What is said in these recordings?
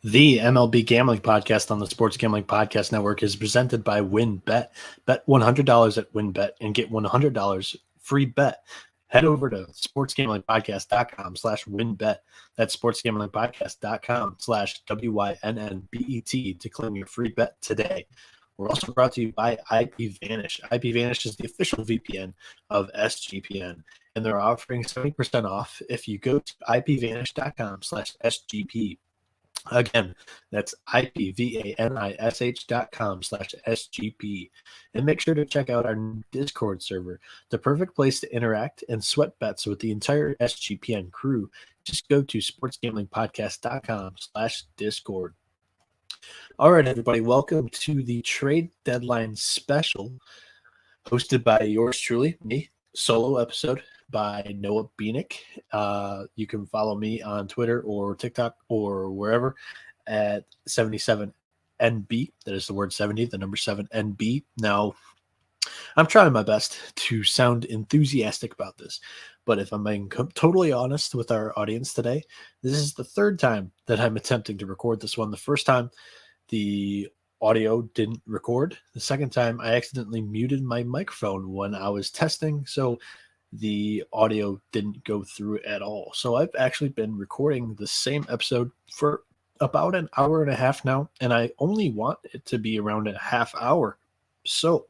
The MLB Gambling Podcast on the Sports Gambling Podcast Network is presented by WynnBET. Bet $100 at WynnBET and get $100 free bet. Head over to sportsgamblingpodcast.com/WynnBET. That's sportsgamblingpodcast.com/WYNNBET to claim your free bet today. We're also brought to you by IPVanish. IPVanish is the official VPN of SGPN, and they're offering 70% off if you go to IPVanish.com/SGP. Again, that's IPVanish.com/SGP. And make sure to check out our Discord server, the perfect place to interact and sweat bets with the entire SGPN crew. Just go to sportsgamblingpodcast.com/Discord. All right, everybody, welcome to the Trade Deadline special hosted by yours truly, me, solo episode by Noah Bieniek. You can follow me on Twitter or TikTok or wherever at 77NB. That is the word 70, the number 7NB. Now, I'm trying my best to sound enthusiastic about this, but if I'm being totally honest with our audience today, this is the third time that I'm attempting to record this one. The first time, the audio didn't record. The second time, I accidentally muted my microphone when I was testing, so the audio didn't go through at all. So I've actually been recording the same episode for about an hour and a half now, and I only want it to be around a half hour. So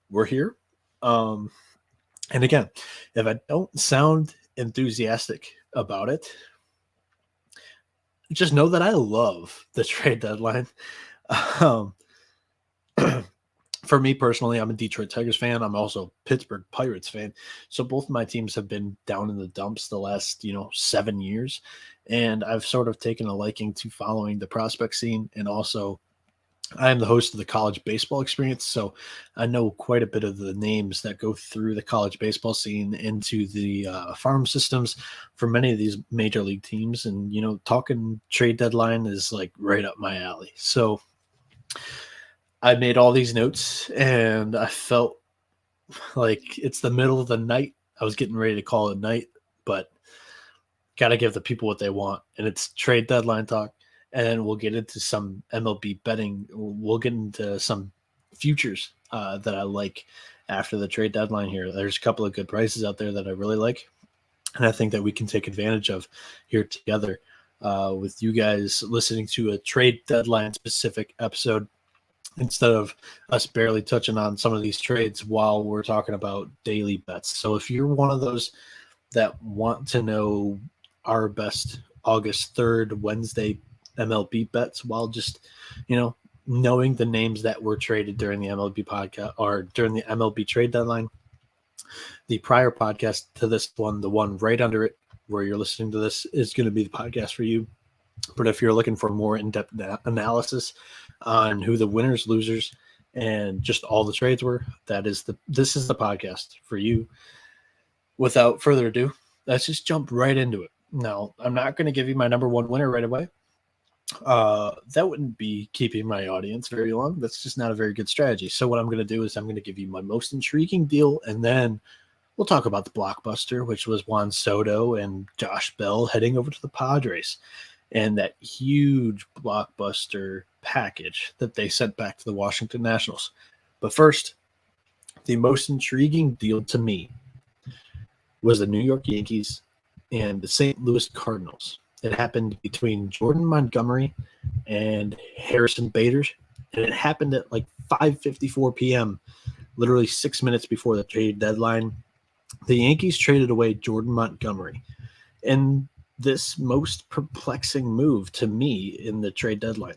we're here. And again, if I don't sound enthusiastic about it, just know that I love the trade deadline. For me personally, I'm a Detroit Tigers fan. I'm also a Pittsburgh Pirates fan. So both my teams have been down in the dumps the last, 7 years. And I've sort of taken a liking to following the prospect scene. And also, I am the host of the College Baseball Experience. So I know quite a bit of the names that go through the college baseball scene into the farm systems for many of these major league teams. And, talking trade deadline is like right up my alley. So I made all these notes and I felt like it's the middle of the night. I was getting ready to call it night, but got to give the people what they want. And it's trade deadline talk. And we'll get into some MLB betting. We'll get into some futures that I like after the trade deadline here. There's a couple of good prices out there that I really like. And I think that we can take advantage of here together with you guys listening to a trade deadline specific episode, instead of us barely touching on some of these trades while we're talking about daily bets. So if you're one of those that want to know our best August 3rd, Wednesday MLB bets while just, knowing the names that were traded during the MLB podcast or during the MLB trade deadline, the prior podcast to this one, the one right under it where you're listening to this, is going to be the podcast for you. But if you're looking for more in-depth analysis on who the winners, losers, and just all the trades were, this is the podcast for you. Without further ado, let's just jump right into it. Now, I'm not going to give you my number one winner right away. That wouldn't be keeping my audience very long. That's just not a very good strategy. So what I'm going to do is I'm going to give you my most intriguing deal, and then we'll talk about the blockbuster, which was Juan Soto and Josh Bell heading over to the Padres, and that huge blockbuster package that they sent back to the Washington Nationals. But first, the most intriguing deal to me was the New York Yankees and the St. Louis Cardinals. It happened between Jordan Montgomery and Harrison Bader, and it happened at like 5:54 p.m., literally 6 minutes before the trade deadline. The Yankees traded away Jordan Montgomery, and this most perplexing move to me in the trade deadline.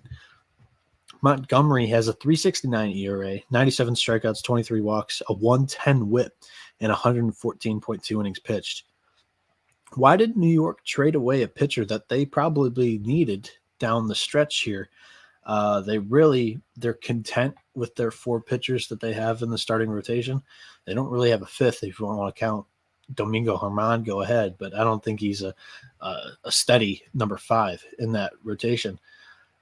Montgomery has a 3.69 ERA, 97 strikeouts, 23 walks, a 110 whip, and 114.2 innings pitched. Why did New York trade away a pitcher that they probably needed down the stretch here? They're content with their four pitchers that they have in the starting rotation. They don't really have a fifth. If you want to count Domingo Germán, go ahead, but I don't think he's a steady number 5 in that rotation.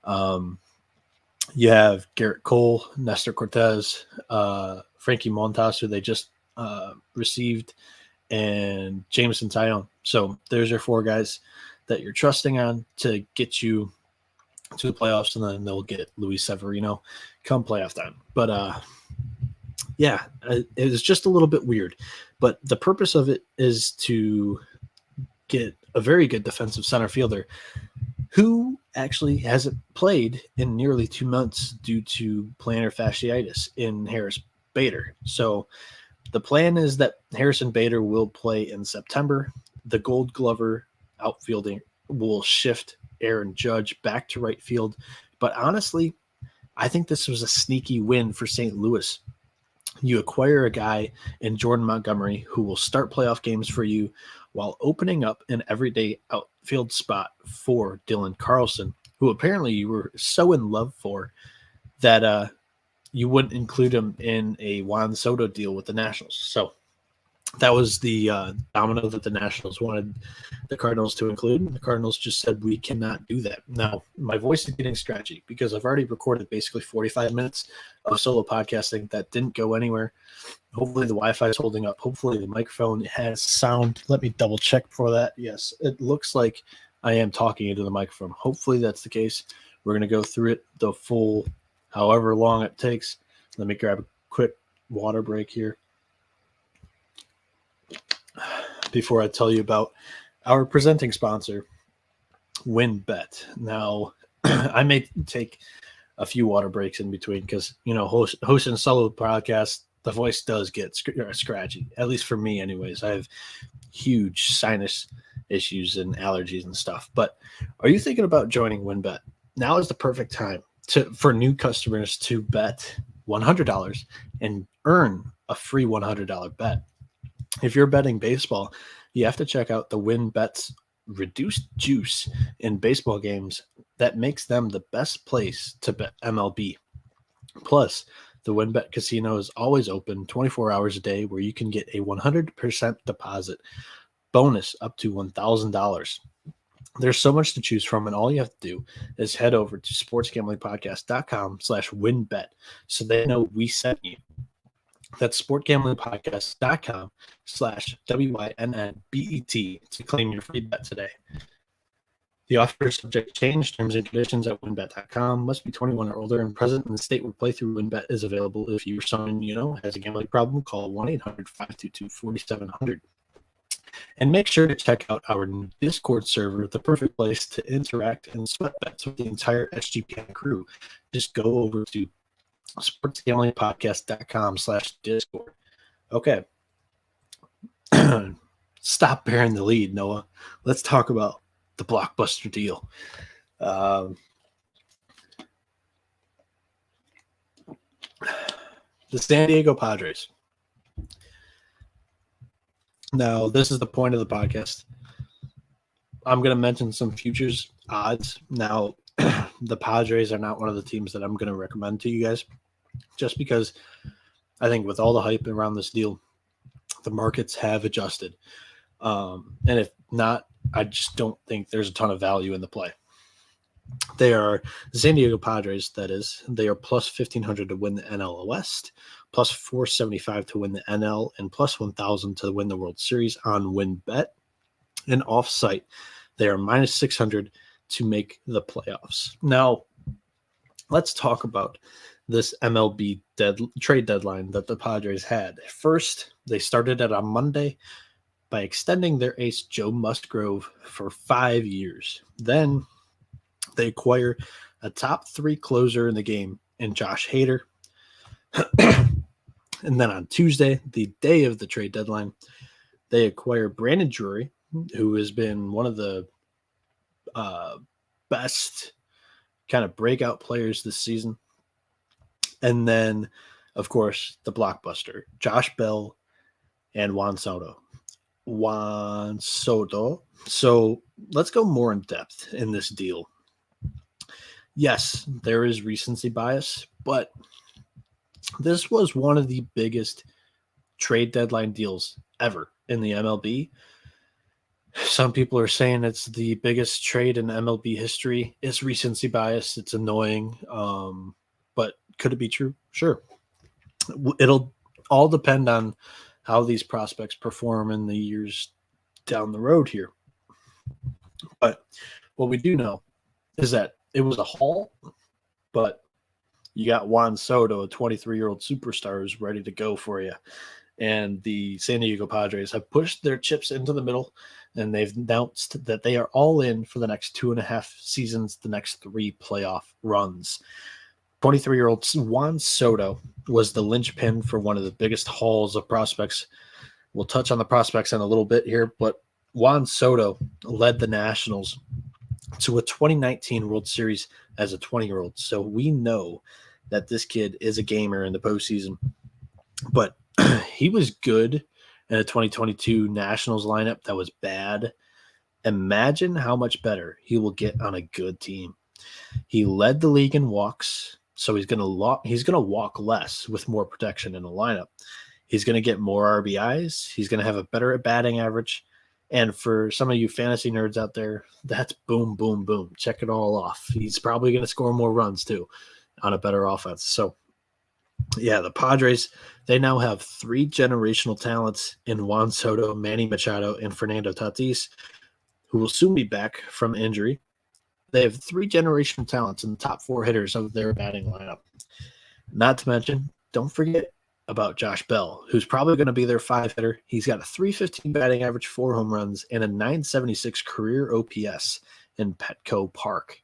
You have Garrett Cole, Nestor Cortez, Frankie Montas, who they just received, and Jameson Tyone. So there's your four guys that you're trusting on to get you to the playoffs, and then they'll get Luis Severino come playoff time. But yeah, it was just a little bit weird. But the purpose of it is to get a very good defensive center fielder who actually hasn't played in nearly 2 months due to plantar fasciitis in Harris Bader. So the plan is that Harrison Bader will play in September. The Gold Glover outfielding will shift Aaron Judge back to right field. But honestly, I think this was a sneaky win for St. Louis. You acquire a guy in Jordan Montgomery who will start playoff games for you while opening up an everyday outfield spot for Dylan Carlson, who apparently you were so in love for that you wouldn't include him in a Juan Soto deal with the Nationals. So that was the domino that the Nationals wanted the Cardinals to include. The Cardinals just said, we cannot do that. Now, my voice is getting scratchy because I've already recorded basically 45 minutes of solo podcasting that didn't go anywhere. Hopefully the Wi-Fi is holding up. Hopefully the microphone has sound. Let me double check for that. Yes, it looks like I am talking into the microphone. Hopefully that's the case. We're going to go through it the full however long it takes. Let me grab a quick water break here before I tell you about our presenting sponsor, WinBet. Now, I may take a few water breaks in between because, hosting a solo podcast, the voice does get scratchy, at least for me anyways. I have huge sinus issues and allergies and stuff. But are you thinking about joining WinBet? Now is the perfect time for new customers to bet $100 and earn a free $100 bet. If you're betting baseball, you have to check out the WinBet's reduced juice in baseball games that makes them the best place to bet MLB. Plus, the WinBet Casino is always open 24 hours a day where you can get a 100% deposit bonus up to $1,000. There's so much to choose from, and all you have to do is head over to sportsgamblingpodcast.com/winbet so they know we sent you. That's sportgamblingpodcast.com/WINNBET to claim your free bet today. The offer is subject to change. Terms and conditions at winbet.com. Must be 21 or older and present in the state where playthrough WinBet is available. If you or someone you know has a gambling problem, call 1-800-522-4700. And make sure to check out our new Discord server, the perfect place to interact and sweat bets with the entire SGPN crew. Just go over to sportsgamblingpodcast.com/Discord. Okay. Stop bearing the lead, Noah. Let's talk about the blockbuster deal. The San Diego Padres. Now, this is the point of the podcast. I'm going to mention some futures odds. Now, the Padres are not one of the teams that I'm going to recommend to you guys, just because I think with all the hype around this deal, the markets have adjusted. And if not, I just don't think there's a ton of value in the play. They are the San Diego Padres, that is. They are plus 1,500 to win the NL West, plus 475 to win the NL, and plus 1,000 to win the World Series on WinBet. And off-site, they are minus 600 to make the playoffs. Now, let's talk about this MLB trade deadline that the Padres had. First, they started it on Monday by extending their ace Joe Musgrove for 5 years. Then they acquire a top 3 closer in the game in Josh Hayder. And then on Tuesday, the day of the trade deadline, they acquire Brandon Drury, who has been one of the best kind of breakout players this season. And then, of course, the blockbuster, Josh Bell and Juan Soto. So let's go more in depth in this deal. Yes, there is recency bias, but this was one of the biggest trade deadline deals ever in the MLB. Some people are saying it's the biggest trade in MLB history. It's recency bias. It's annoying. But could it be true? Sure. It'll all depend on how these prospects perform in the years down the road here. But what we do know is that it was a haul, but you got Juan Soto, a 23-year-old superstar who's ready to go for you. And the San Diego Padres have pushed their chips into the middle, and they've announced that they are all in for the next 2.5 seasons, the next 3 playoff runs. 23-year-old Juan Soto was the linchpin for one of the biggest hauls of prospects. We'll touch on the prospects in a little bit here, but Juan Soto led the Nationals to a 2019 World Series as a 20-year-old. So we know that this kid is a gamer in the postseason. But he was good in a 2022 Nationals lineup that was bad. Imagine how much better he will get on a good team. He led the league in walks, so he's going to walk less with more protection in the lineup. He's going to get more RBIs. He's going to have a better batting average. And for some of you fantasy nerds out there, that's boom, boom, boom. Check it all off. He's probably going to score more runs too on a better offense. So, yeah, the Padres, they now have 3 generational talents in Juan Soto, Manny Machado, and Fernando Tatis, who will soon be back from injury. They have 3 generational talents in the top 4 hitters of their batting lineup. Not to mention, don't forget about Josh Bell, who's probably going to be their 5 hitter. He's got a 315 batting average, 4 home runs, and a 976 career OPS in Petco Park.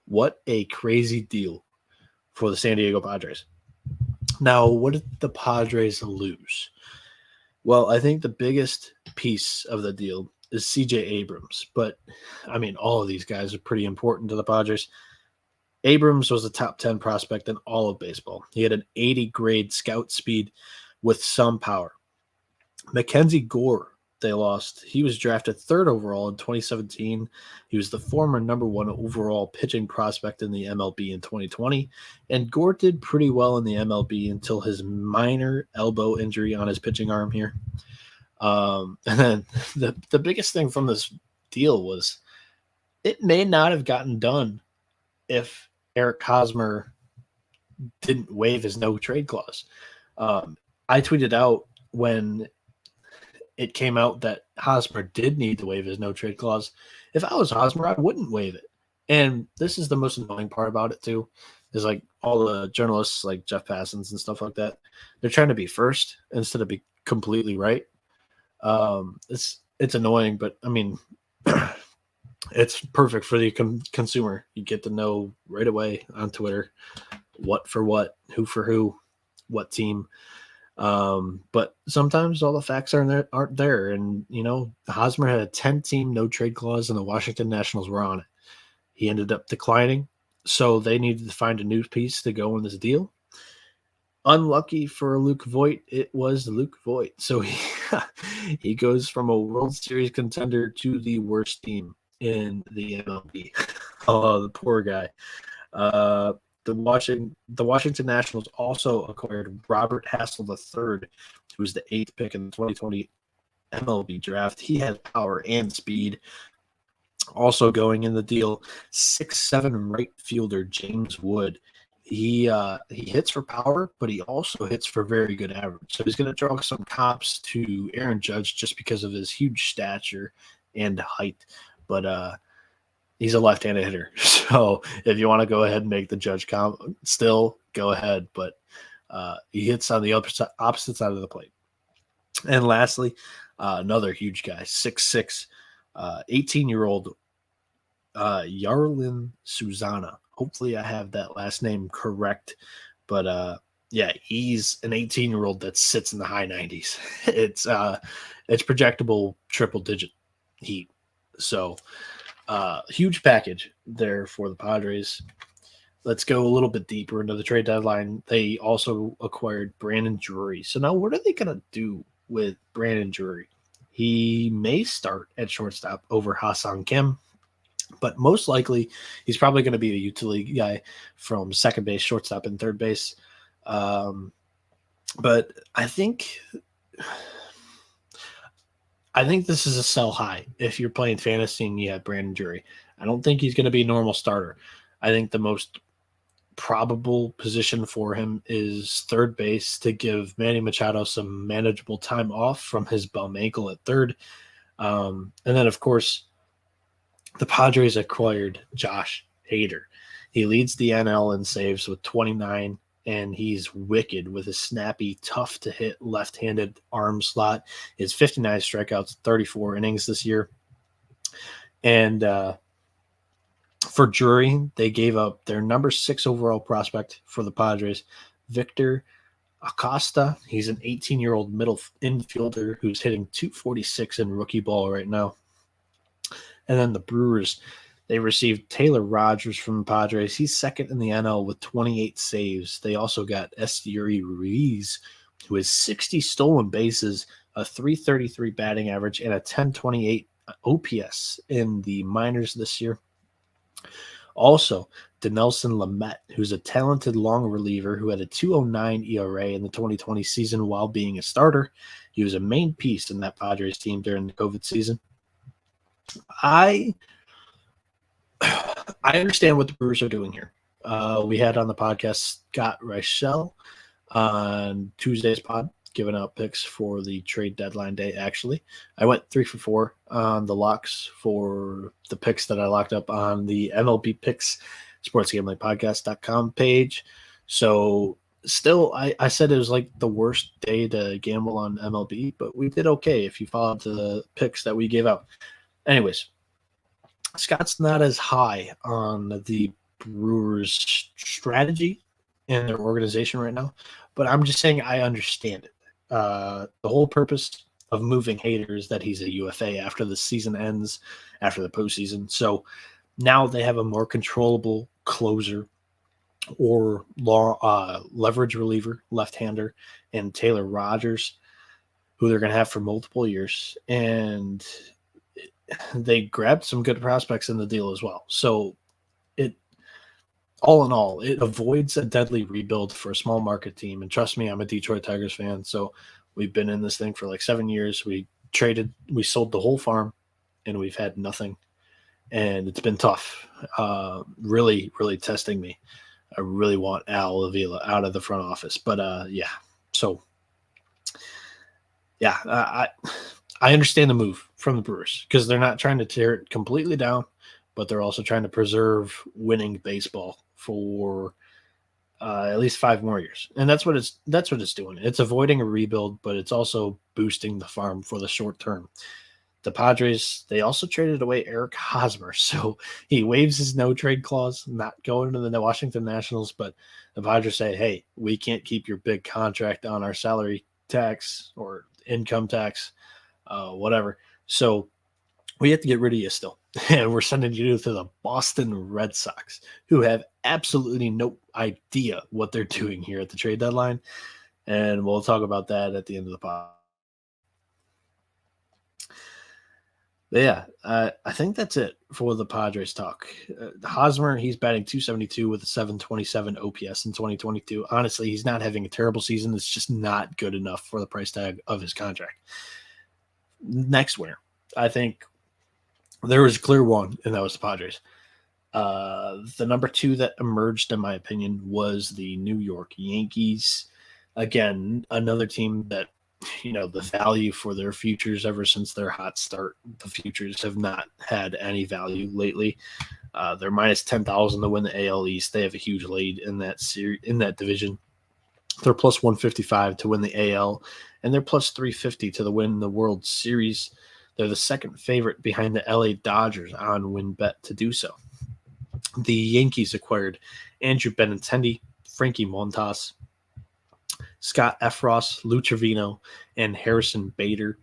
What a crazy deal for the San Diego Padres. Now, what did the Padres lose? Well, I think the biggest piece of the deal is CJ Abrams. But, I mean, all of these guys are pretty important to the Padres. Abrams was a top 10 prospect in all of baseball. He had an 80 grade scout speed with some power. Mackenzie Gore, they lost. He was drafted 3rd overall in 2017. He was the former number 1 overall pitching prospect in the MLB in 2020. And Gore did pretty well in the MLB until his minor elbow injury on his pitching arm here. And then the biggest thing from this deal was it may not have gotten done if Eric Hosmer didn't waive his no trade clause. I tweeted out when it came out that Hosmer did need to waive his no trade clause. If I was Hosmer, I wouldn't waive it. And this is the most annoying part about it too, is like all the journalists like Jeff Passons and stuff like that, they're trying to be first instead of be completely right. It's annoying, but I mean, it's perfect for the consumer. You get to know right away on Twitter what for what, who for who, what team. But sometimes all the facts aren't there. And, you know, Hosmer had a 10-team no-trade clause, and the Washington Nationals were on it. He ended up declining, so they needed to find a new piece to go in this deal. Unlucky for Luke Voit, it was Luke Voit. So he goes from a World Series contender to the worst team in the MLB. Oh, the poor guy. The Washington Nationals also acquired Robert Hassel III, who was the 8th pick in the 2020 MLB draft. He has power and speed. Also going in the deal, 6'7" right fielder James Wood. He hits for power, but he also hits for very good average. So he's going to draw some comps to Aaron Judge just because of his huge stature and height. But he's a left-handed hitter. So if you want to go ahead and make the Judge comp, still go ahead. But he hits on the opposite side of the plate. And lastly, another huge guy, 6'6", 18-year-old Yarlin Susana. Hopefully I have that last name correct. But yeah, he's an 18-year-old that sits in the high 90s. It's projectable triple-digit heat. So huge package there for the Padres. Let's go a little bit deeper into the trade deadline. They also acquired Brandon Drury. So now what are they going to do with Brandon Drury? He may start at shortstop over Ha-Seong Kim, but most likely he's probably going to be a utility guy from second base, shortstop, and third base. But I think this is a sell high if you're playing fantasy and you have Brandon Drury. I don't think he's going to be a normal starter. I think the most probable position for him is third base to give Manny Machado some manageable time off from his bum ankle at third. And then, of course, the Padres acquired Josh Hayder. He leads the NL in saves with 29, and he's wicked with a snappy, tough-to-hit left-handed arm slot. He has 59 strikeouts, 34 innings this year. And for Drury, they gave up their number 6 overall prospect for the Padres, Victor Acosta. He's an 18-year-old middle infielder who's hitting 246 in rookie ball right now. And then the Brewers, they received Taylor Rogers from the Padres. He's second in the NL with 28 saves. They also got Esteury Ruiz, who has 60 stolen bases, a 333 batting average, and a 1028 OPS in the minors this year. Also, Dinelson Lamet, who's a talented long reliever who had a 2.09 ERA in the 2020 season while being a starter. He was a main piece in that Padres team during the COVID season. I understand what the Brewers are doing here. We had on the podcast Scott Reichel on Tuesday's pod, giving out picks for the trade deadline day. Actually, I went 3 for 4 on the locks for the picks that I locked up on the MLB Picks sportsgamblingpodcast.com page. So still, I said it was like the worst day to gamble on MLB, but we did okay if you followed the picks that we gave out. Anyways, Scott's not as high on the Brewers' strategy and their organization right now, but I'm just saying I understand it. The whole purpose of moving Hayder is that he's a UFA after the season ends, after the postseason. So now they have a more controllable closer or leverage reliever, left-hander, and Taylor Rogers, who they're going to have for multiple years. And they grabbed some good prospects in the deal as well. So it, all in all, it avoids a deadly rebuild for a small market team. And trust me, I'm a Detroit Tigers fan. So we've been in this thing for like 7 years. We sold the whole farm and we've had nothing. And it's been tough, really, really testing me. I really want Al Avila out of the front office. But yeah, so yeah, I understand the move from the Brewers because they're not trying to tear it completely down, but they're also trying to preserve winning baseball for at least 5 more years. And that's what it's doing. It's avoiding a rebuild, but it's also boosting the farm for the short term. The Padres, they also traded away Eric Hosmer, so he waives his no-trade clause, not going to the Washington Nationals, but the Padres say, hey, we can't keep your big contract on our salary tax or income tax, whatever. So we have to get rid of you still, and we're sending you to the Boston Red Sox, who have absolutely no idea what they're doing here at the trade deadline, and we'll talk about that at the end of the pod. But yeah, I think that's it for the Padres talk. Hosmer, he's batting .272 with a 727 OPS in 2022. Honestly, he's not having a terrible season. It's just not good enough for the price tag of his contract. Next winner, I think there was a clear one, and that was the Padres. The number 2 that emerged, in my opinion, was the New York Yankees. Again, another team that, the value for their futures ever since their hot start, the futures have not had any value lately. They're minus 10,000 to win the AL East. They have a huge lead in that division. They're plus 155 to win the AL, and they're plus 350 to win the World Series. They're the second favorite behind the LA Dodgers on WinBet to do so. The Yankees acquired Andrew Benintendi, Frankie Montas, Scott Efros, Lou Trevino, and Harrison Bader.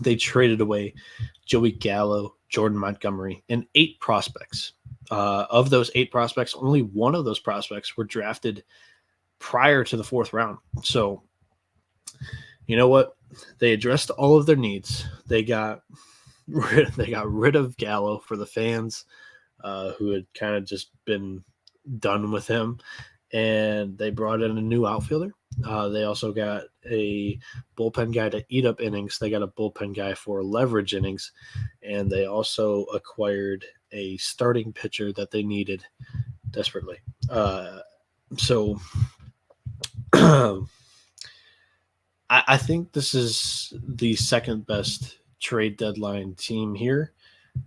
They traded away Joey Gallo, Jordan Montgomery, and 8 prospects. Of those 8 prospects, only one of those prospects were drafted prior to the 4th round. So, you know what? They addressed all of their needs. They got rid of Gallo for the fans who had kind of just been done with him. And they brought in a new outfielder. They also got a bullpen guy to eat up innings. They got a bullpen guy for leverage innings. And they also acquired a starting pitcher that they needed desperately. So I think this is the second best trade deadline team here.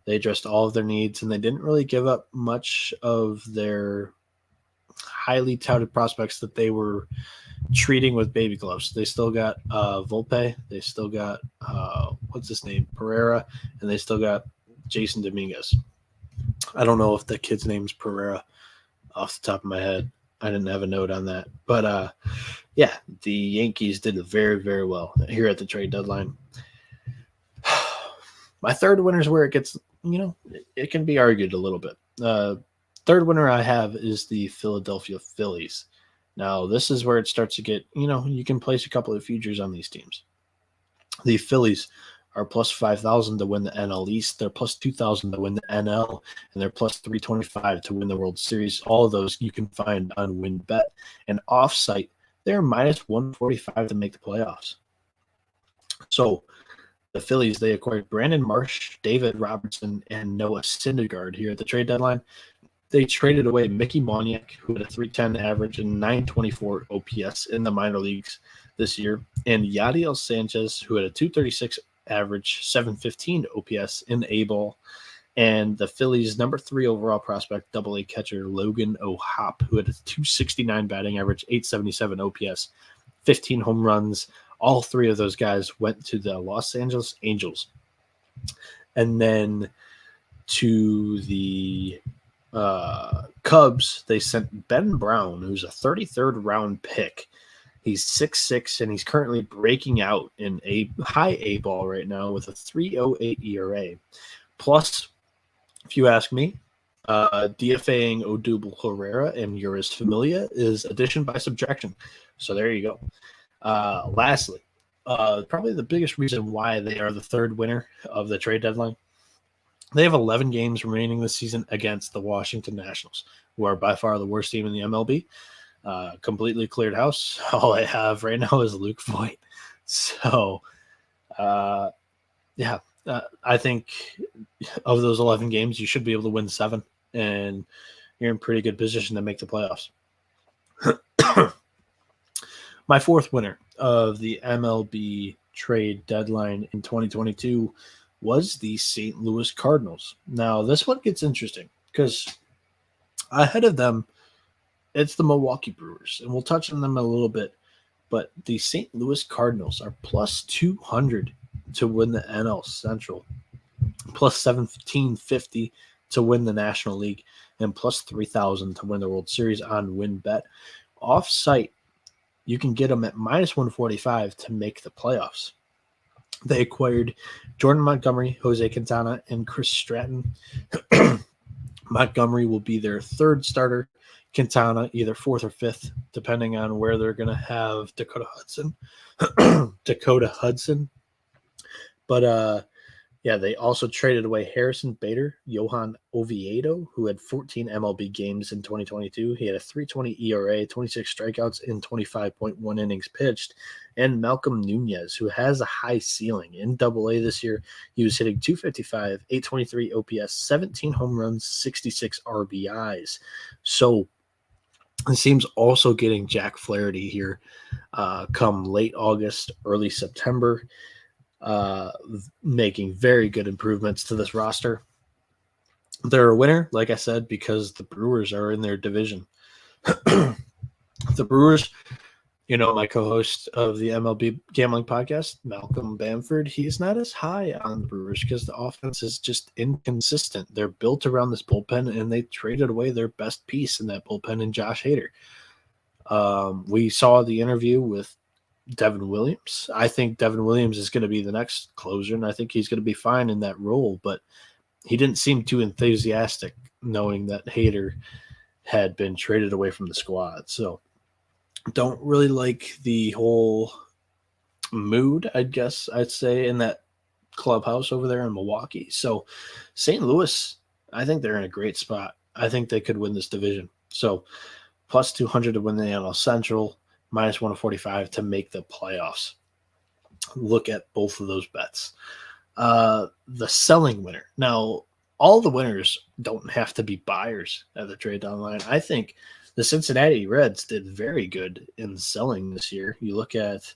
They addressed all of their needs, and they didn't really give up much of their highly touted prospects that they were treating with baby gloves. They still got Volpe, they still got what's his name, Pereira, and they still got Jason Dominguez. I don't know if the kid's name's Pereira off the top of my head. I didn't have a note on that, but yeah, the Yankees did very, very well here at the trade deadline. My third winner is where it gets, it can be argued a little bit. Third winner I have is the Philadelphia Phillies. Now, this is where it starts to get, you can place a couple of futures on these teams. The Phillies are plus 5,000 to win the NL East. They're plus 2,000 to win the NL, and they're plus 325 to win the World Series. All of those you can find on WinBet. And off-site, they're minus 145 to make the playoffs. So the Phillies, they acquired Brandon Marsh, David Robertson, and Noah Syndergaard here at the trade deadline. They traded away Mickey Moniak, who had a 310 average and 924 OPS in the minor leagues this year, and Yadiel Sanchez, who had a 236 average, 715 OPS in A-ball, and the Phillies' number 3 overall prospect, Double-A catcher Logan O'Hoppe, who had a 269 batting average, 877 OPS, 15 home runs. All 3 of those guys went to the Los Angeles Angels. And then to the Cubs, they sent Ben Brown, who's a 33rd round pick. He's 6'6", and he's currently breaking out in a high A ball right now with a 3.08 ERA. Plus, if you ask me, DFAing Odubel Herrera and Uris Familia is addition by subtraction. So there you go. Lastly, probably the biggest reason why they are the third winner of the trade deadline. They have 11 games remaining this season against the Washington Nationals, who are by far the worst team in the MLB. Completely cleared house. All I have right now is Luke Voigt. So, yeah, I think of those 11 games, you should be able to win 7, and you're in pretty good position to make the playoffs. My fourth winner of the MLB trade deadline in 2022 was the St. Louis Cardinals. Now, this one gets interesting because ahead of them, it's the Milwaukee Brewers, and we'll touch on them a little bit. But the St. Louis Cardinals are plus 200 to win the NL Central, plus 1750 to win the National League, and plus 3,000 to win the World Series on WinBet. Off-site, you can get them at minus 145 to make the playoffs. They acquired Jordan Montgomery, Jose Quintana, and Chris Stratton. Montgomery will be their third starter. Quintana either fourth or fifth, depending on where they're going to have Dakota Hudson. But yeah, they also traded away Harrison Bader, Johan Oviedo, who had 14 MLB games in 2022. He had a 3.20 ERA, 26 strikeouts in 25.1 innings pitched, and Malcolm Nunez, who has a high ceiling in Double-A this year. He was hitting 255, 823 OPS, 17 home runs, 66 RBIs. So it seems also getting Jack Flaherty here come late August, early September. Making very good improvements to this roster. They're a winner, like I said, because the Brewers are in their division. The Brewers, my co-host of the MLB Gambling Podcast, Malcolm Bamford, he's not as high on the Brewers because the offense is just inconsistent. They're built around this bullpen, and they traded away their best piece in that bullpen in Josh Hayder. We saw the interview with Devin Williams. I think Devin Williams is going to be the next closer, and I think he's going to be fine in that role, but he didn't seem too enthusiastic knowing that Hayder had been traded away from the squad. So don't really like the whole mood, I guess I'd say, in that clubhouse over there in Milwaukee. So St. Louis, I think they're in a great spot. I think they could win this division. So plus 200 to win the NL Central, minus 145 to make the playoffs. Look at both of those bets. The selling winner. Now, all the winners don't have to be buyers at the trade deadline. I think the Cincinnati Reds did very good in selling this year. You look at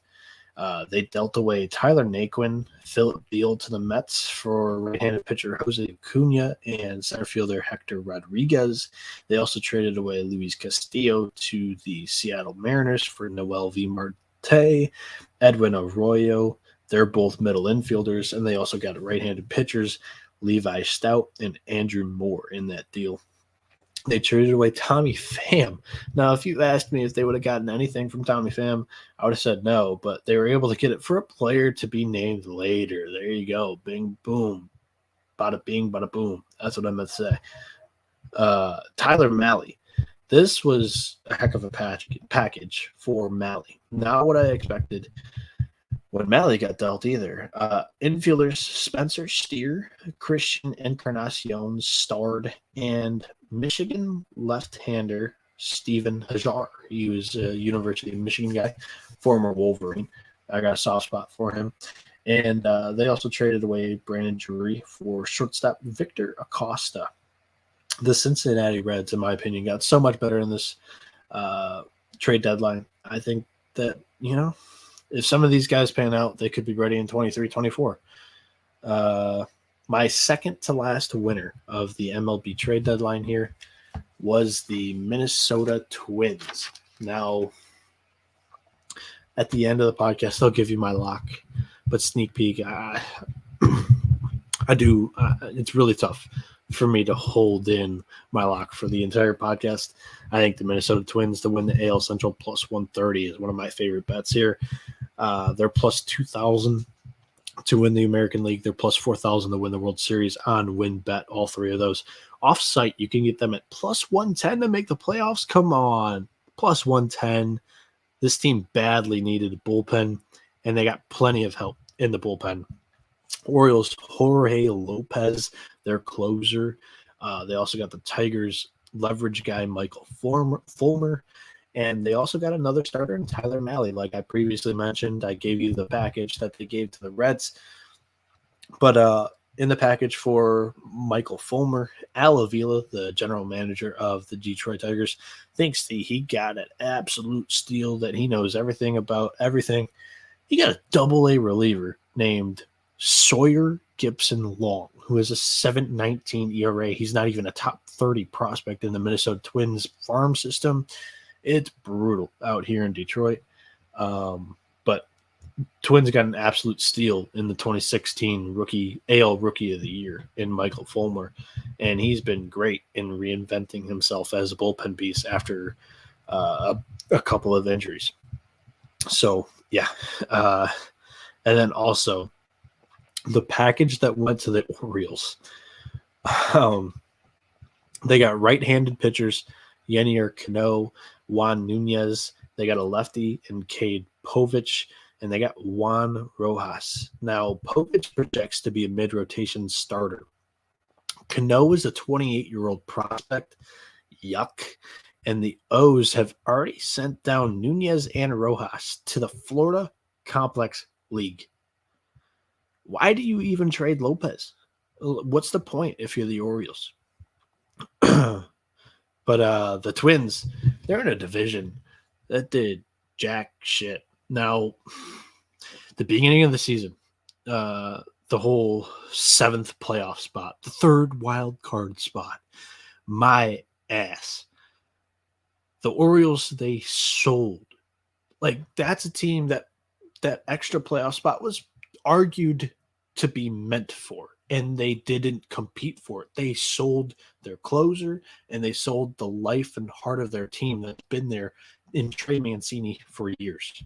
They dealt away Tyler Naquin, Philip Beal to the Mets for right-handed pitcher Jose Acuna and center fielder Hector Rodriguez. They also traded away Luis Castillo to the Seattle Mariners for Noel V. Marte, Edwin Arroyo. They're both middle infielders, and they also got right-handed pitchers Levi Stout and Andrew Moore in that deal. They traded away Tommy Pham. Now, if you asked me if they would have gotten anything from Tommy Pham, I would have said no, but they were able to get it for a player to be named later. There you go. Bing, boom. Bada bing, bada boom. That's what I meant to say. Tyler Mahle. This was a heck of a package for Mahle. Not what I expected when Mahle got dealt either. Infielders Spencer Steer, Christian Encarnacion starred, and Michigan left-hander Steven Hajar. He was a University of Michigan guy, former Wolverine. I got a soft spot for him. And they also traded away Brandon Drury for shortstop Victor Acosta. The Cincinnati Reds, in my opinion, got so much better in this trade deadline. I think that, if some of these guys pan out, they could be ready in 23, 24. My second to last winner of the MLB trade deadline here was the Minnesota Twins. Now, at the end of the podcast, I'll give you my lock, but sneak peek, I do. It's really tough for me to hold in my lock for the entire podcast. I think the Minnesota Twins to win the AL Central plus 130 is one of my favorite bets here. They're plus 2,000 to win the American League. They're plus 4,000 to win the World Series on WinBet, all three of those. Off-site, you can get them at plus 110 to make the playoffs. Come on, plus 110. This team badly needed a bullpen, and they got plenty of help in the bullpen. Orioles, Jorge Lopez, their closer. They also got the Tigers leverage guy, Michael Fulmer. And they also got another starter in Tyler Mahle. Like I previously mentioned, I gave you the package that they gave to the Reds. But in the package for Michael Fulmer, Al Avila, the general manager of the Detroit Tigers, thinks he got an absolute steal, that he knows everything about everything. He got a double-A reliever named Sawyer Gibson Long, who has a 7.19 ERA. He's not even a top 30 prospect in the Minnesota Twins farm system. It's brutal out here in Detroit. But Twins got an absolute steal in the 2016 AL Rookie of the Year in Michael Fulmer, and he's been great in reinventing himself as a bullpen piece after a couple of injuries. So, yeah. And then also the package that went to the Orioles. They got right-handed pitchers, Yenier Cano, Juan Nunez. They got a lefty in Cade Povich, and they got Juan Rojas. Now, Povich projects to be a mid-rotation starter. Cano is a 28-year-old prospect. Yuck. And the O's have already sent down Nunez and Rojas to the Florida Complex League. Why do you even trade Lopez? What's the point if you're the Orioles? But the Twins, they're in a division that did jack shit. Now, the beginning of the season, the whole 7th playoff spot, the 3rd wild card spot, my ass. The Orioles, they sold. Like, that's a team that extra playoff spot was argued to be meant for, and they didn't compete for it. They sold their closer, and they sold the life and heart of their team that's been there in Trey Mancini for years.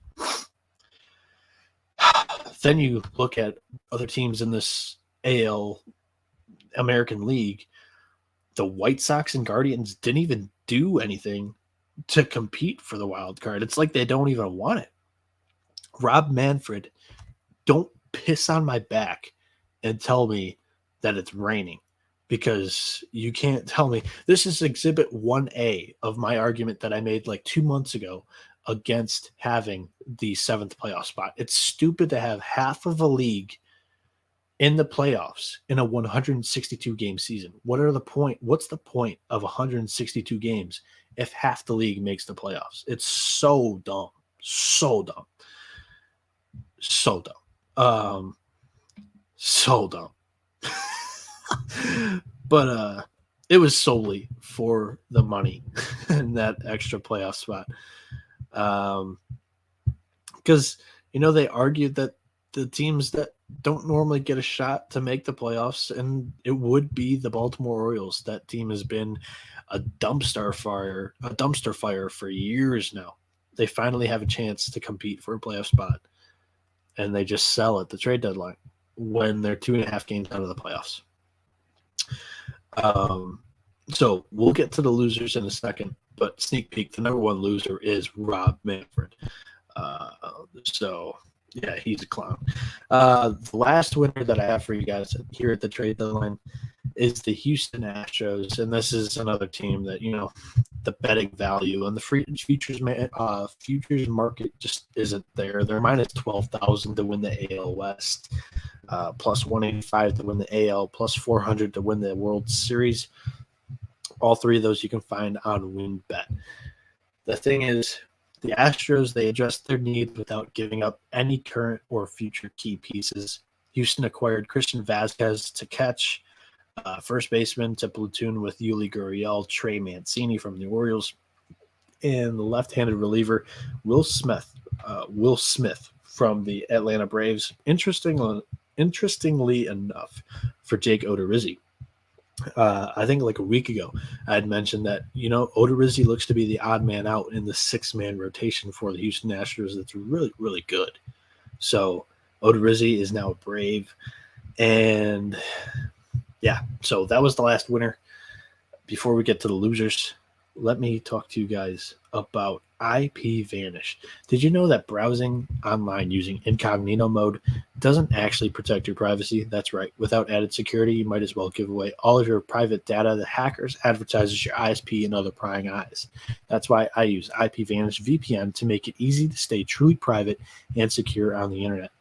Then you look at other teams in this AL American League. The White Sox and Guardians didn't even do anything to compete for the wild card. It's like they don't even want it. Rob Manfred, don't piss on my back and tell me that it's raining, because you can't tell me. This is exhibit 1A of my argument that I made like 2 months ago against having the 7th playoff spot. It's stupid to have half of a league in the playoffs in a 162 game season. What's the point of 162 games if half the league makes the playoffs? It's so dumb. So dumb. So dumb. So dumb. But it was solely for the money and that extra playoff spot. Because they argued that the teams that don't normally get a shot to make the playoffs, and it would be the Baltimore Orioles. That team has been a dumpster fire for years now. They finally have a chance to compete for a playoff spot, and they just sell at the trade deadline when they're 2.5 games out of the playoffs. So we'll get to the losers in a second, but sneak peek, the number one loser is Rob Manfred. So yeah, he's a clown. The last winner that I have for you guys here at the trade deadline is the Houston Astros, and this is another team that the betting value and the futures market just isn't there. They're minus 12,000 to win the AL West, plus 185 to win the AL, plus 400 to win the World Series. All three of those you can find on WinBet. The thing is, the Astros, they addressed their needs without giving up any current or future key pieces. Houston acquired Christian Vazquez to catch, first baseman to platoon with Yuli Gurriel, Trey Mancini from the Orioles, and the left-handed reliever Will Smith from the Atlanta Braves. Interestingly enough, for Jake Odorizzi. I think like a week ago, I had mentioned that, Odorizzi looks to be the odd man out in the 6-man rotation for the Houston Astros. That's really, really good. So Odorizzi is now a Brave. And yeah, so that was the last winner. Before we get to the losers, let me talk to you guys about IPVanish. Did you know that browsing online using incognito mode doesn't actually protect your privacy? That's right. Without added security, you might as well give away all of your private data to hackers, advertisers, your ISP, and other prying eyes. That's why I use IPVanish VPN to make it easy to stay truly private and secure on the internet.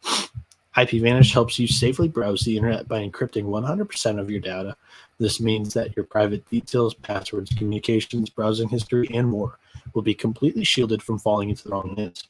IPVanish helps you safely browse the internet by encrypting 100% of your data. This means that your private details, passwords, communications, browsing history, and more will be completely shielded from falling into the wrong hands.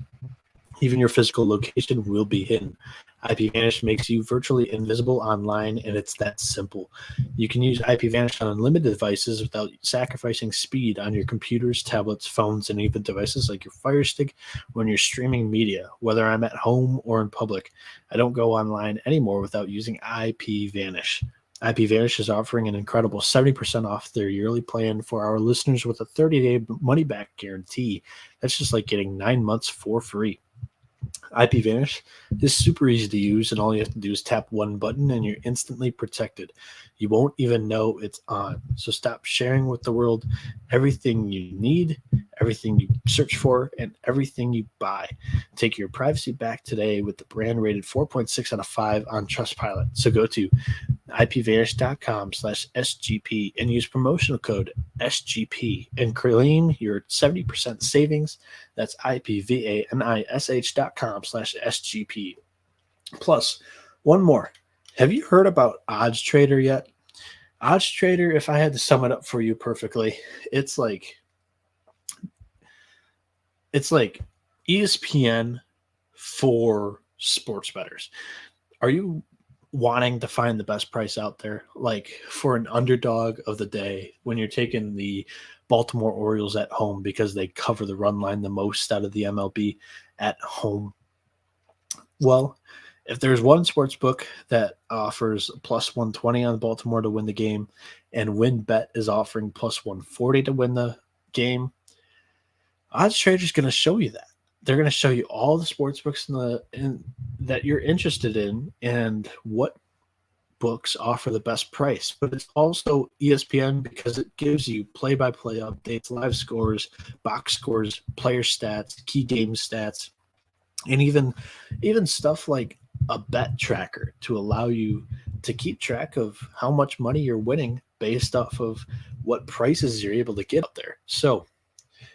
Even your physical location will be hidden. IPVanish makes you virtually invisible online, and it's that simple. You can use IPVanish on unlimited devices without sacrificing speed on your computers, tablets, phones, and even devices like your Fire Stick when you're streaming media. Whether I'm at home or in public, I don't go online anymore without using IPVanish. IPVanish is offering an incredible 70% off their yearly plan for our listeners with a 30-day money-back guarantee. That's just like getting 9 months for free. IPVanish is super easy to use, and all you have to do is tap one button and you're instantly protected. You won't even know it's on. So stop sharing with the world everything you need, everything you search for, and everything you buy. Take your privacy back today with the brand rated 4.6 out of 5 on Trustpilot. So go to IPVanish.com/SGP and use promotional code SGP and claim your 70% savings. That's IPVanish.com/SGP. Plus, one more. Have you heard about Odds Trader yet? Odds Trader, if I had to sum it up for you perfectly, it's like ESPN for sports bettors. Are you wanting to find the best price out there, like for an underdog of the day when you're taking the Baltimore Orioles at home because they cover the run line the most out of the MLB at home? Well, if there's one sports book that offers plus 120 on Baltimore to win the game, and WinBet is offering plus 140 to win the game, Odds Trader is going to show you that. They're going to show you all the sports books that you're interested in and what books offer the best price. But it's also ESPN because it gives you play-by-play updates, live scores, box scores, player stats, key game stats, and even stuff like a bet tracker to allow you to keep track of how much money you're winning based off of what prices you're able to get out there. So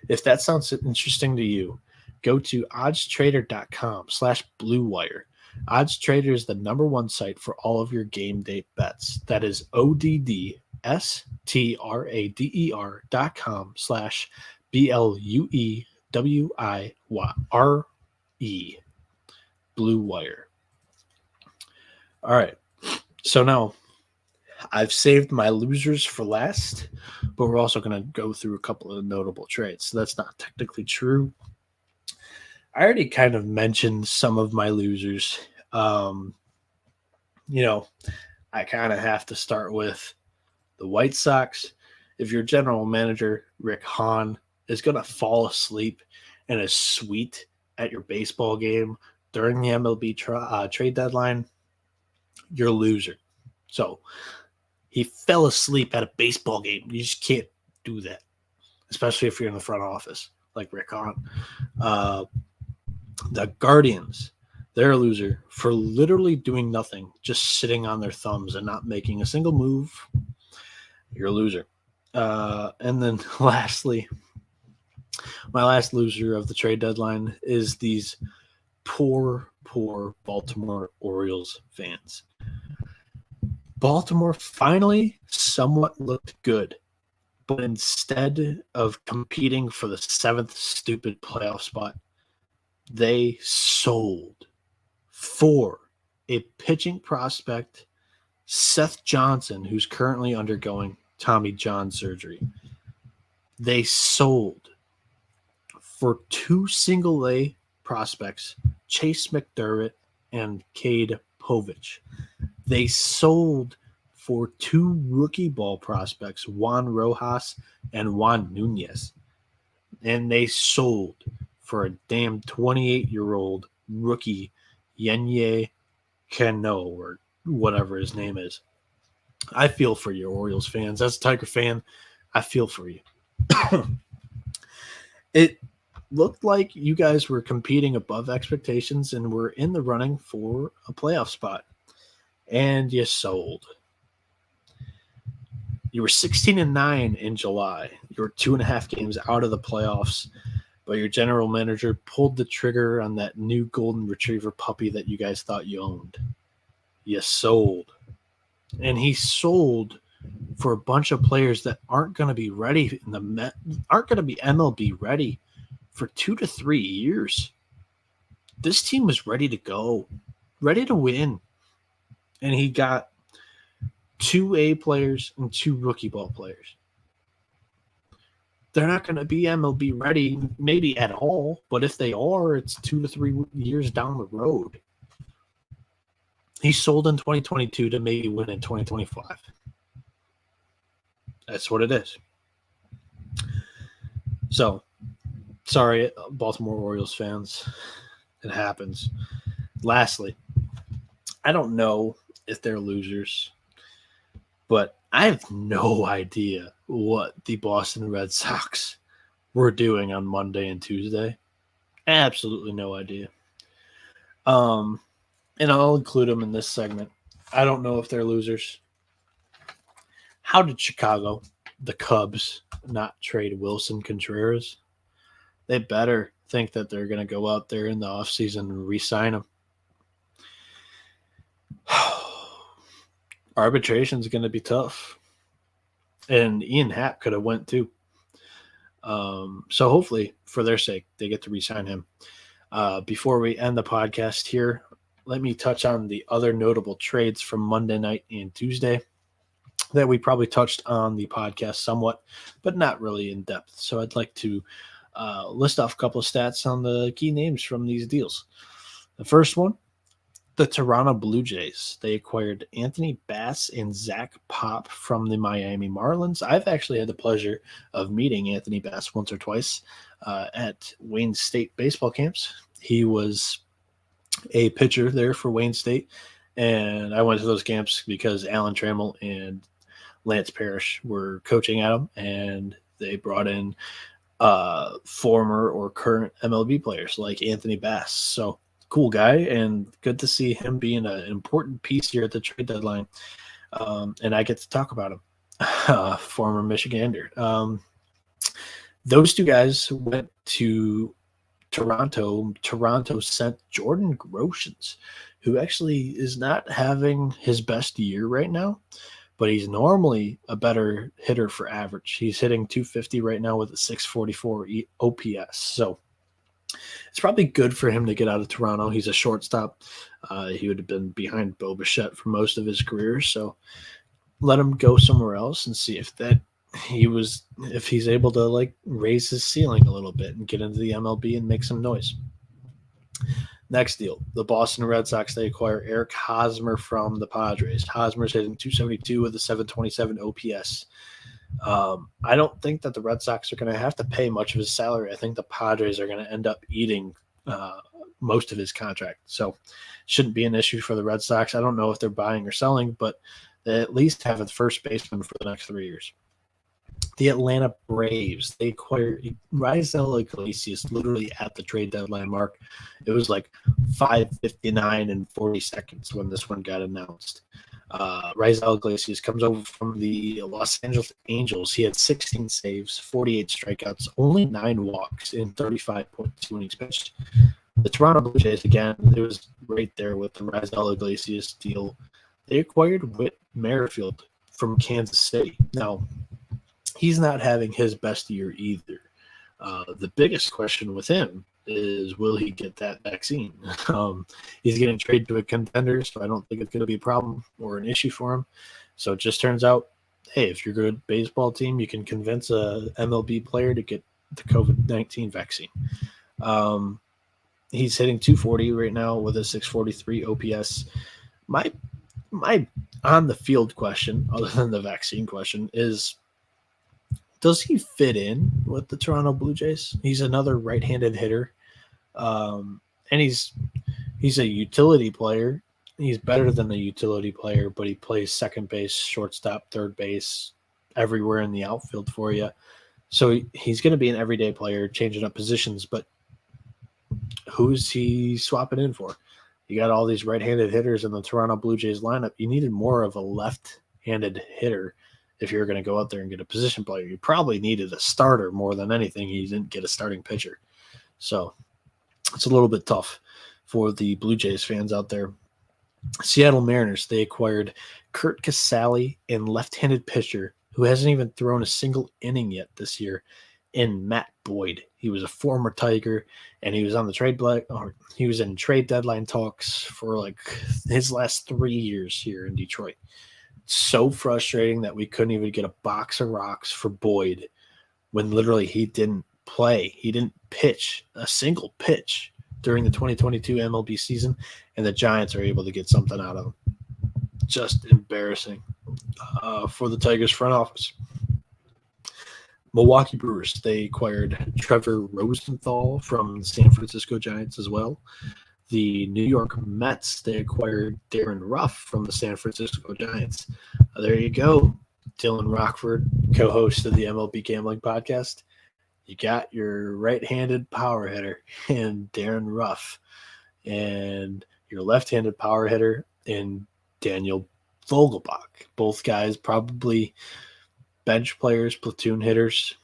if that sounds interesting to you, go to oddstrader.com/Blue Wire. Odds Trader is the number one site for all of your game day bets. That is oddstrader.com/BLUEWIRE. Blue Wire. All right. So now I've saved my losers for last, but we're also going to go through a couple of notable trades. So that's not technically true. I already kind of mentioned some of my losers. I kind of have to start with the White Sox. If your general manager, Rick Hahn, is going to fall asleep in a suite at your baseball game during the MLB trade deadline, you're a loser. So he fell asleep at a baseball game. You just can't do that, especially if you're in the front office like Rick Hahn. The Guardians, they're a loser for literally doing nothing, just sitting on their thumbs and not making a single move. You're a loser. And then lastly, my last loser of the trade deadline is these poor Baltimore Orioles fans. Baltimore finally somewhat looked good, but instead of competing for the 7th stupid playoff spot, they sold for a pitching prospect, Seth Johnson, who's currently undergoing Tommy John surgery. They sold for 2 single-A prospects, Chase McDermott and Cade Povich. They sold for 2 rookie ball prospects, Juan Rojas and Juan Nunez. And they sold for a damn 28-year-old rookie, Yenye Cano, or whatever his name is. I feel for you, Orioles fans. As a Tiger fan, I feel for you. It looked like you guys were competing above expectations and were in the running for a playoff spot. And you sold. You were 16-9 in July. You were 2.5 games out of the playoffs, but your general manager pulled the trigger on that new golden retriever puppy that you guys thought you owned. You sold. And he sold for a bunch of players that aren't going to be ready aren't going to be MLB ready for 2 to 3 years. This team was ready to go, ready to win. And he got 2 A players and 2 rookie ball players. They're not going to be MLB ready, maybe at all, but if they are, it's 2 to 3 years down the road. He sold in 2022 to maybe win in 2025. That's what it is. So, sorry, Baltimore Orioles fans. It happens. Lastly, I don't know if they're losers, but I have no idea what the Boston Red Sox were doing on Monday and Tuesday. Absolutely no idea. And I'll include them in this segment. I don't know if they're losers. How did Chicago, the Cubs, not trade Wilson Contreras? They better think that they're going to go out there in the offseason and re-sign him. Arbitration is going to be tough. And Ian Happ could have went too. So hopefully, for their sake, they get to re-sign him. Before we end the podcast here, let me touch on the other notable trades from Monday night and Tuesday that we probably touched on the podcast somewhat, but not really in depth. So I'd like to list off a couple of stats on the key names from these deals. The first one, the Toronto Blue Jays. They acquired Anthony Bass and Zach Pop from the Miami Marlins. I've actually had the pleasure of meeting Anthony Bass once or twice at Wayne State baseball camps. He was a pitcher there for Wayne State, and I went to those camps because Alan Trammell and Lance Parrish were coaching at them, and they brought in former or current MLB players like Anthony Bass. So cool guy, and good to see him being an important piece here at the trade deadline. And I get to talk about him, former Michigander. Those 2 guys went to Toronto. Toronto sent Jordan Groshans, who actually is not having his best year right now, but he's normally a better hitter for average. He's hitting 250 right now with a 644 OPS. So It's probably good for him to get out of Toronto. He's a shortstop. He would have been behind Bo Bichette for most of his career, so let him go somewhere else and see if he's able to like raise his ceiling a little bit and get into the MLB and make some noise. Next deal, the Boston Red Sox, they acquire Eric Hosmer from the Padres. Hosmer's hitting 272 with a 727 OPS. I don't think that the Red Sox are going to have to pay much of his salary. I think the Padres are going to end up eating most of his contract. So shouldn't be an issue for the Red Sox. I don't know if they're buying or selling, but they at least have a first baseman for the next 3 years. The Atlanta Braves, they acquired Raisel Iglesias literally at the trade deadline mark. It was like 5:59 and 40 seconds when this one got announced. Raisel Iglesias comes over from the Los Angeles Angels. He had 16 saves, 48 strikeouts, only 9 walks in 35.2 innings pitched. The Toronto Blue Jays, again, it was right there with the Raisel Iglesias deal. They acquired Whit Merrifield from Kansas City. Now, he's not having his best year either. The biggest question with him is, will he get that vaccine? He's getting traded to a contender, so I don't think it's going to be a problem or an issue for him. So it just turns out, hey, if you're a good baseball team, you can convince a MLB player to get the COVID-19 vaccine. He's hitting 240 right now with a 643 OPS. My on the field question, other than the vaccine question, is, does he fit in with the Toronto Blue Jays? He's another right-handed hitter, and he's a utility player. He's better than a utility player, but he plays second base, shortstop, third base, everywhere in the outfield for you. So he's going to be an everyday player, changing up positions. But who's he swapping in for? You got all these right-handed hitters in the Toronto Blue Jays lineup. You needed more of a left-handed hitter. If you're going to go out there and get a position player, you probably needed a starter more than anything. You didn't get a starting pitcher. So it's a little bit tough for the Blue Jays fans out there. Seattle Mariners, they acquired Kurt Casale, and left-handed pitcher who hasn't even thrown a single inning yet this year, in Matt Boyd. He was a former Tiger, and he was on the he was in trade deadline talks for like his last 3 years here in Detroit. So frustrating that we couldn't even get a box of rocks for Boyd when literally he didn't play. He didn't pitch a single pitch during the 2022 MLB season, and the Giants are able to get something out of him. Just embarrassing for the Tigers front office. Milwaukee Brewers, they acquired Trevor Rosenthal from the San Francisco Giants as well. The New York Mets, they acquired Darren Ruff from the San Francisco Giants. There you go, Dylan Rockford, co-host of the MLB Gambling Podcast. You got your right-handed power hitter in Darren Ruff, and your left-handed power hitter in Daniel Vogelbach. Both guys probably bench players, platoon hitters,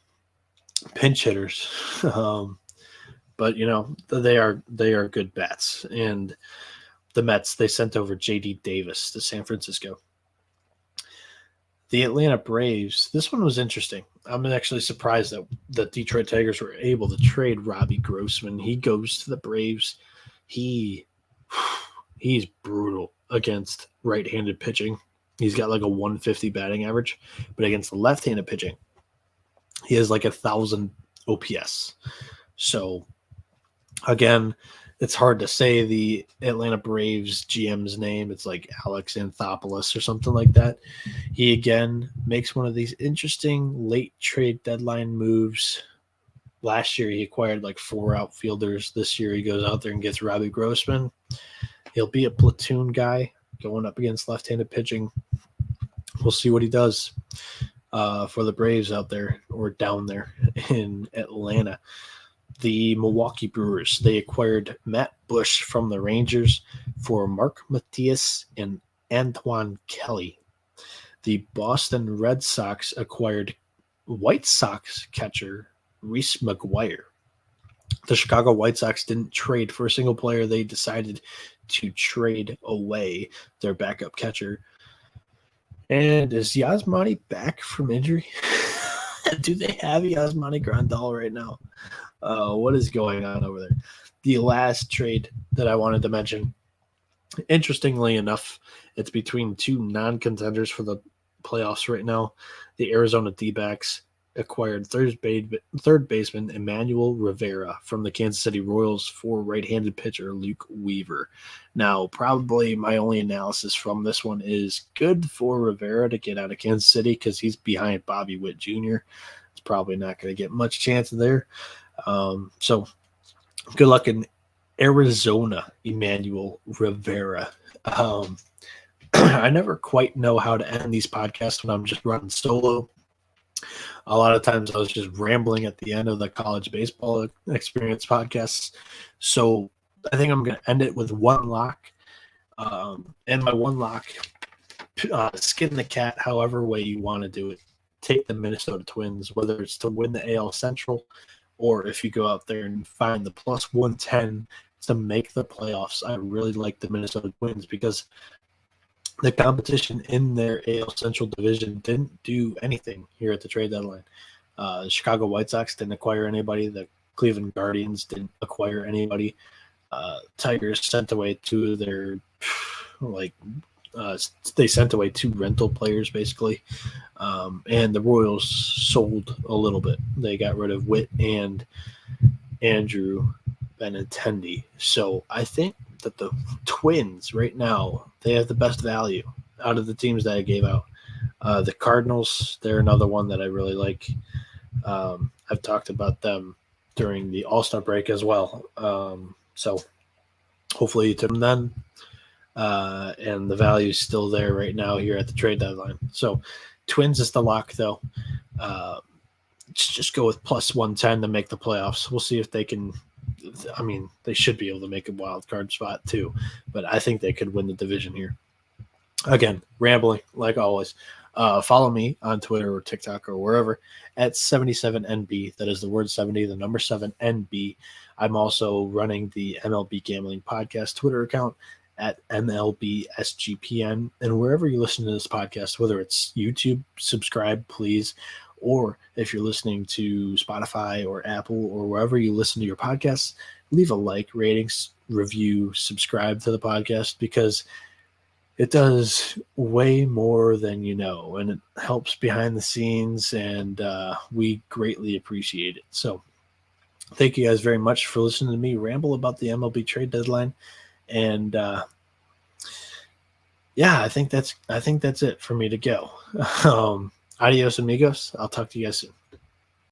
pinch hitters. But, you know, they are good bats. And the Mets, they sent over J.D. Davis to San Francisco. The Atlanta Braves, this one was interesting. I'm actually surprised that the Detroit Tigers were able to trade Robbie Grossman. He goes to the Braves. He's brutal against right-handed pitching. He's got like a 150 batting average. But against the left-handed pitching, he has like 1,000 OPS. So, again, it's hard to say the Atlanta Braves GM's name. It's like Alex Anthopoulos or something like that. He, again, makes one of these interesting late trade deadline moves. Last year, he acquired like 4 outfielders. This year, he goes out there and gets Robbie Grossman. He'll be a platoon guy going up against left-handed pitching. We'll see what he does for the Braves out there or down there in Atlanta. The Milwaukee Brewers, they acquired Matt Bush from the Rangers for Mark Matias and Antoine Kelly. The Boston Red Sox acquired White Sox catcher Reese McGuire. The Chicago White Sox didn't trade for a single player. They decided to trade away their backup catcher. And is Yasmani back from injury? Do they have Yasmani Grandal right now? What is going on over there? The last trade that I wanted to mention, interestingly enough, it's between two non-contenders for the playoffs right now. The Arizona D-backs acquired third baseman Emmanuel Rivera from the Kansas City Royals for right-handed pitcher Luke Weaver. Now, probably my only analysis from this one is good for Rivera to get out of Kansas City because he's behind Bobby Witt Jr. It's probably not going to get much chance there. So good luck in Arizona, Emmanuel Rivera. I never quite know how to end these podcasts when I'm just running solo. A lot of times I was just rambling at the end of the college baseball experience podcasts. So I think I'm going to end it with one lock. And my one lock, skin the cat however way you want to do it. Take the Minnesota Twins, whether it's to win the AL Central or if you go out there and find the plus 110 to make the playoffs. I really like the Minnesota Twins because the competition in their AL Central division didn't do anything here at the trade deadline. The Chicago White Sox didn't acquire anybody. The Cleveland Guardians didn't acquire anybody. Tigers sent away two of their, they sent away two rental players basically. And the Royals sold a little bit. They got rid of Witt and Andrew Benintendi. So I think that the Twins right now, they have the best value out of the teams that I gave out. The Cardinals, they're another one that I really like. I've talked about them during the All-Star break as well. So hopefully you took them then. And the value is still there right now here at the trade deadline. So Twins is the lock, though. Just go with plus 110 to make the playoffs. We'll see if they can. I mean, they should be able to make a wild card spot too, but I think they could win the division here. Again, rambling like always. Follow me on Twitter or TikTok or wherever at 77NB. That is the word 70, the number 7NB. I'm also running the MLB Gambling Podcast Twitter account at MLBSGPN. And wherever you listen to this podcast, whether it's YouTube, subscribe, please. Or if you're listening to Spotify or Apple or wherever you listen to your podcasts, leave a like, ratings, review, subscribe to the podcast because it does way more than you know, and it helps behind the scenes, and we greatly appreciate it. So thank you guys very much for listening to me ramble about the MLB trade deadline. And yeah, I think that's it for me to go. Adios, amigos. I'll talk to you guys soon.